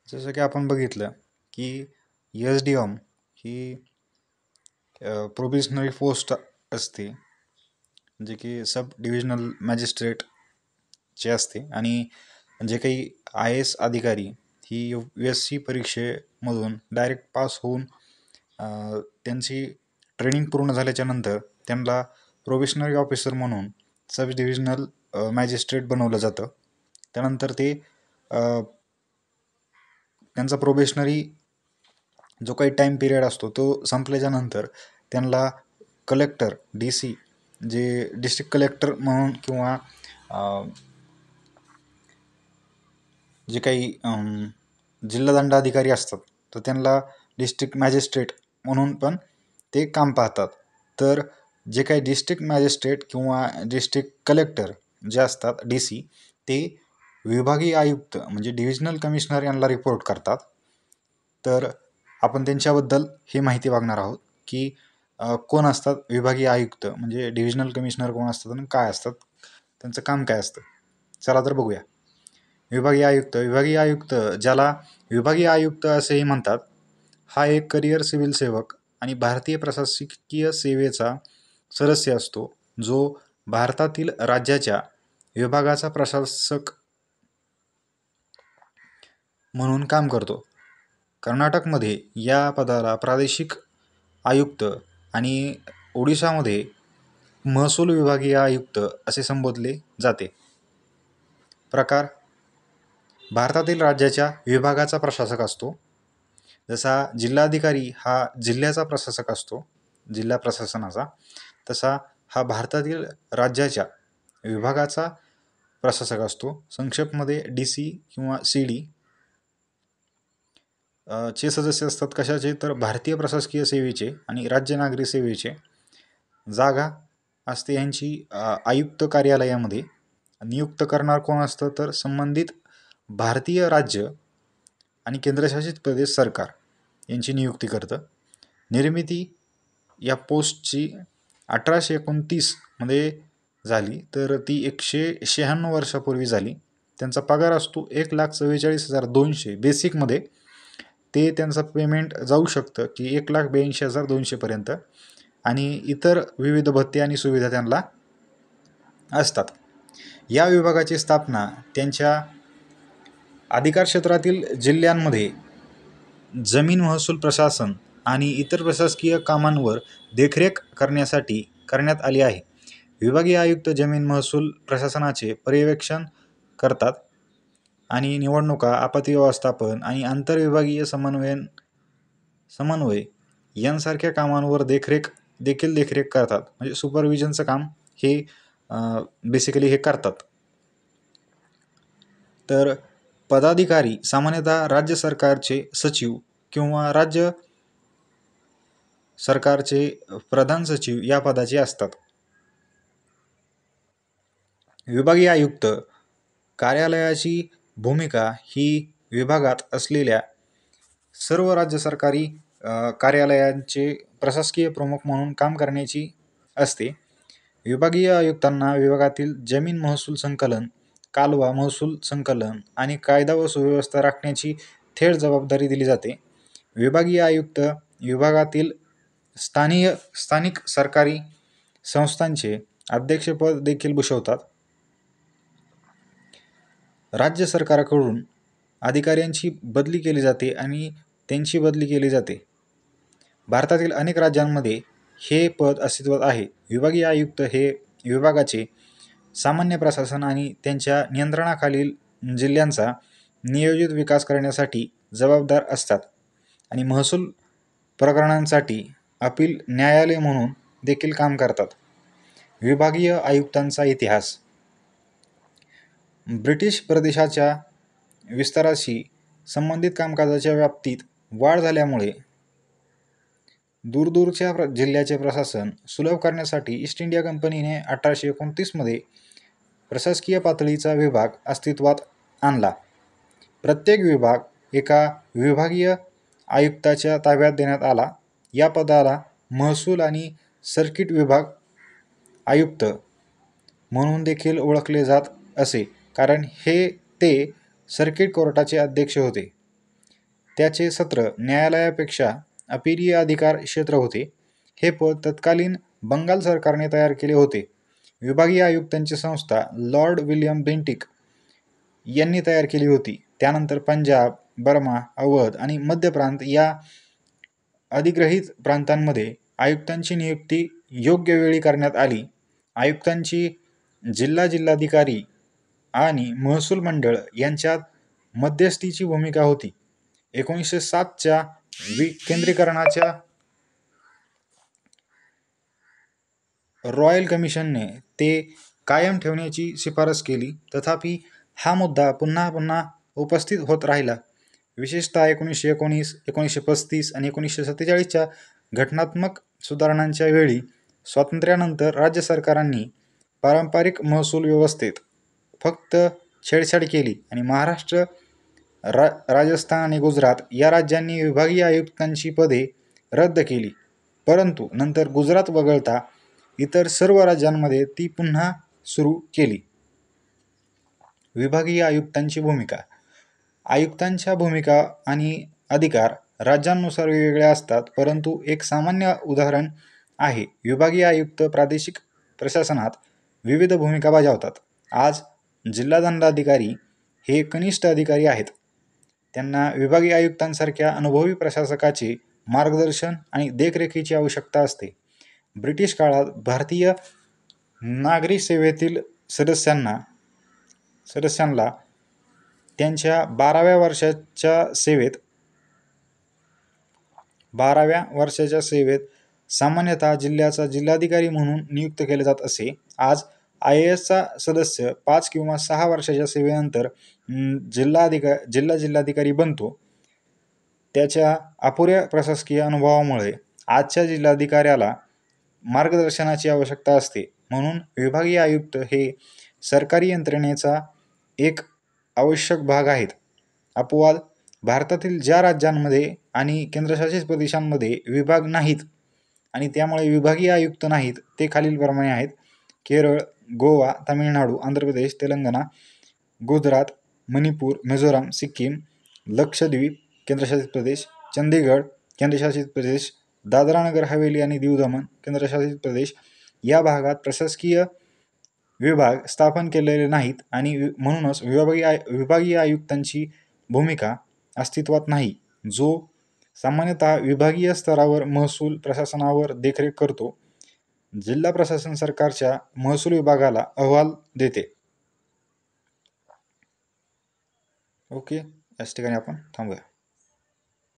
जसं की आपण बघितलं की एस-डी-एम ही प्रोबेशनरी पोस्ट असते, जे की सब डिव्हिजनल मॅजिस्ट्रेट चे असते. आणि जे काही IAS अधिकारी ही USC परीक्षेमधून डायरेक्ट पास होऊन त्यांची ट्रेनिंग पूर्ण झाल्याच्या नंतर त्यांना प्रोबेशनरी ऑफिसर म्हणून सब डिव्हिजनल मॅजिस्ट्रेट बनवलं जातं. त्यानंतर ते त्यांचा प्रोबेशनरी जो काही टाईम पिरियड असतो तो संपल्याच्यानंतर त्यांना कलेक्टर DC जे डिस्ट्रिक्ट कलेक्टर म्हणून किंवा जे काही जिल्हादंडाधिकारी असतात तर त्यांना डिस्ट्रिक्ट मॅजिस्ट्रेट म्हणून पण ते काम पाहतात. तर जे काही डिस्ट्रिक्ट मॅजिस्ट्रेट किंवा डिस्ट्रिक्ट कलेक्टर जे असतात DC ते विभागीय आयुक्त म्हणजे डिव्हिजनल कमिशनर यांना रिपोर्ट करतात. तर आपण त्यांच्याबद्दल ही माहिती बघणार आहोत की कोण असतात विभागीय आयुक्त, म्हणजे डिव्हिजनल कमिशनर कोण असतात आणि काय असतात, त्यांचं काम काय असतं. चला तर बघूया. विभागीय आयुक्त ज्याला विभागीय आयुक्त असेही म्हणतात, हा एक करिअर सिव्हिल सेवक आणि भारतीय प्रशासकीय सेवेचा सदस्य असतो, जो भारतातील राज्याच्या विभागाचा प्रशासक म्हणून काम करतो. कर्नाटकमध्ये या पदाला प्रादेशिक आयुक्त आणि ओडिशामध्ये महसूल विभागीय आयुक्त असे संबोधले जाते. प्रकार: भारतातील राज्याच्या विभागाचा प्रशासक असतो. जसा जिल्हाधिकारी हा जिल्ह्याचा प्रशासक असतो, जिल्हा प्रशासनाचा, तसा हा भारतातील राज्याच्या विभागाचा प्रशासक असतो. संक्षेपमध्ये DC किंवा CD चे सदस्य असतात. कशाचे? तर भारतीय प्रशासकीय सेवेचे आणि राज्य नागरी सेवेचे. जागा असते यांची आयुक्त कार्यालयामध्ये. नियुक्त करणार कोण असतं? तर संबंधित भारतीय राज्य आणि केंद्रशासित प्रदेश सरकार यांची नियुक्ती करतं. निर्मिती या पोस्टची 1829 मध्ये झाली, तर ती 196 वर्षापूर्वी झाली. त्यांचा पगार असतो 1,44,200 बेसिकमध्ये. ते त्यांचं पेमेंट जाऊ शकतं की 1,82,200 पर्यंत, आणि इतर विविध भत्ते आणि सुविधा त्यांना असतात. या विभागाची स्थापना त्यांच्या अधिकार क्षेत्रातील जिल्ह्यांमध्ये जमीन महसूल प्रशासन आणि इतर प्रशासकीय कामांवर देखरेख करण्यासाठी करण्यात आली आहे. विभागीय आयुक्त जमीन महसूल प्रशासनाचे पर्यवेक्षण करतात आणि निवडणुका, आपत्ती व्यवस्थापन आणि आंतरविभागीय समन्वय यांसारख्या कामांवर देखरेख करतात. म्हणजे सुपरविजनचं काम हे बेसिकली हे करतात. तर पदाधिकारी सामान्यतः राज्य सरकारचे सचिव किंवा राज्य सरकारचे प्रधान सचिव या पदाचे असतात. विभागीय आयुक्त कार्यालयाची भूमिका ही विभागात असलेल्या सर्व राज्य सरकारी कार्यालयांचे प्रशासकीय प्रमुख म्हणून काम करण्याची असते. विभागीय आयुक्तांना विभागातील जमीन महसूल संकलन, कालवा महसूल संकलन आणि कायदा व सुव्यवस्था राखण्याची थेट जबाबदारी दिली जाते. विभागीय आयुक्त विभागातील स्थानिक सरकारी संस्थांचे अध्यक्षपद देखील भूषवतात. राज्य सरकारकडून अधिकाऱ्यांची बदली केली जाते आणि त्यांची बदली केली जाते. भारतातील अनेक राज्यांमध्ये हे पद अस्तित्वात आहे. विभागीय आयुक्त हे विभागाचे सामान्य प्रशासन आणि त्यांच्या नियंत्रणाखालील जिल्ह्यांचा नियोजित विकास करण्यासाठी जबाबदार असतात आणि महसूल प्रकरणांसाठी अपील न्यायालय म्हणून देखील काम करतात. विभागीय आयुक्तांचा इतिहास: ब्रिटिश प्रदेशाच्या विस्ताराशी संबंधित कामकाजाच्या व्याप्तीत वाढ झाल्यामुळे दूरदूरच्या जिल्ह्याचे प्रशासन सुलभ करण्यासाठी ईस्ट इंडिया कंपनीने 1829 मध्ये प्रशासकीय पातळीचा विभाग अस्तित्वात आणला. प्रत्येक विभाग एका विभागीय आयुक्ताच्या ताब्यात देण्यात आला. या पदाला महसूल आणि सर्किट विभाग आयुक्त म्हणून देखील ओळखले जात असे, कारण ते सर्किट कोर्टाचे अध्यक्ष होते. त्याचे सत्र न्यायालयापेक्षा अपीलीय अधिकार क्षेत्र होते. हे पद तत्कालीन बंगाल सरकारने तयार केले होते. विभागीय आयुक्तांची संस्था लॉर्ड विल्यम बेंटिक यांनी तयार केली होती. त्यानंतर पंजाब, बर्मा, अवध आणि मध्य प्रांत या अधिग्रहित प्रांतांमध्ये आयुक्तांची नियुक्ती योग्य वेळी करण्यात आली. आयुक्तांची जिल्हाधिकारी आणि महसूल मंडळ यांच्यात मध्यस्थीची भूमिका होती. 1907च्या विकेंद्रीकरणाच्या रॉयल कमिशनने ते कायम ठेवण्याची शिफारस केली. तथापि हा मुद्दा पुन्हा पुन्हा उपस्थित होत राहिला. विशेषतः 1919, 1935 आणि 1947च्या घटनात्मक सुधारणांच्या वेळी. स्वातंत्र्यानंतर राज्य सरकारांनी पारंपरिक महसूल व्यवस्थेत फक्त छेडछाड केली आणि महाराष्ट्र, राजस्थान आणि गुजरात या राज्यांनी विभागीय आयुक्तांची पदे रद्द केली. परंतु नंतर गुजरात वगळता इतर सर्व राज्यांमध्ये ती पुन्हा सुरू केली. विभागीय आयुक्तांची भूमिका. आयुक्तांच्या भूमिका आणि अधिकार राज्यांनुसार वेगवेगळ्या असतात, परंतु एक सामान्य उदाहरण आहे. विभागीय आयुक्त प्रादेशिक प्रशासनात विविध भूमिका बजावतात. आज जिल्हादंडाधिकारी हे कनिष्ठ अधिकारी आहेत. त्यांना विभागीय आयुक्तांसारख्या अनुभवी प्रशासकाचे मार्गदर्शन आणि देखरेखीची आवश्यकता असते. ब्रिटिश काळात भारतीय नागरी सेवेतील सदस्यांना त्यांच्या 12व्या वर्षाच्या सेवेत सामान्यतः जिल्ह्याचा जिल्हाधिकारी म्हणून नियुक्त केले जात असे. आज IASचा सदस्य 5 किंवा 6 वर्षाच्या सेवेनंतर जिल्हाधिकारी बनतो. त्याच्या अपुऱ्या प्रशासकीय अनुभवामुळे आजच्या जिल्हाधिकाऱ्याला मार्गदर्शनाची आवश्यकता असते. म्हणून विभागीय आयुक्त हे सरकारी यंत्रणेचा एक आवश्यक भाग आहेत. अपवाद. भारतातील ज्या राज्यांमध्ये आणि केंद्रशासित प्रदेशांमध्ये विभाग नाहीत आणि त्यामुळे विभागीय आयुक्त नाहीत ते खालीलप्रमाणे आहेत: केरळ, गोवा, तामिळनाडू, आंध्र प्रदेश, तेलंगणा, गुजरात, मणिपूर, मिझोराम, सिक्कीम, लक्षद्वीप केंद्रशासित प्रदेश, चंदीगड केंद्रशासित प्रदेश, दादरा नगर हवेली आणि दीव दमण केंद्रशासित प्रदेश. या भागात प्रशासकीय विभाग स्थापन केलेले नाहीत आणि म्हणूनच विभागीय आयुक्तांची भूमिका अस्तित्वात नाही, जो सामान्यतः विभागीय स्तरावर महसूल प्रशासनावर देखरेख करतो. जिल्हा प्रशासन सरकारच्या महसूल विभागाला अहवाल देते. ओके, याच ठिकाणी आपण थांबूया.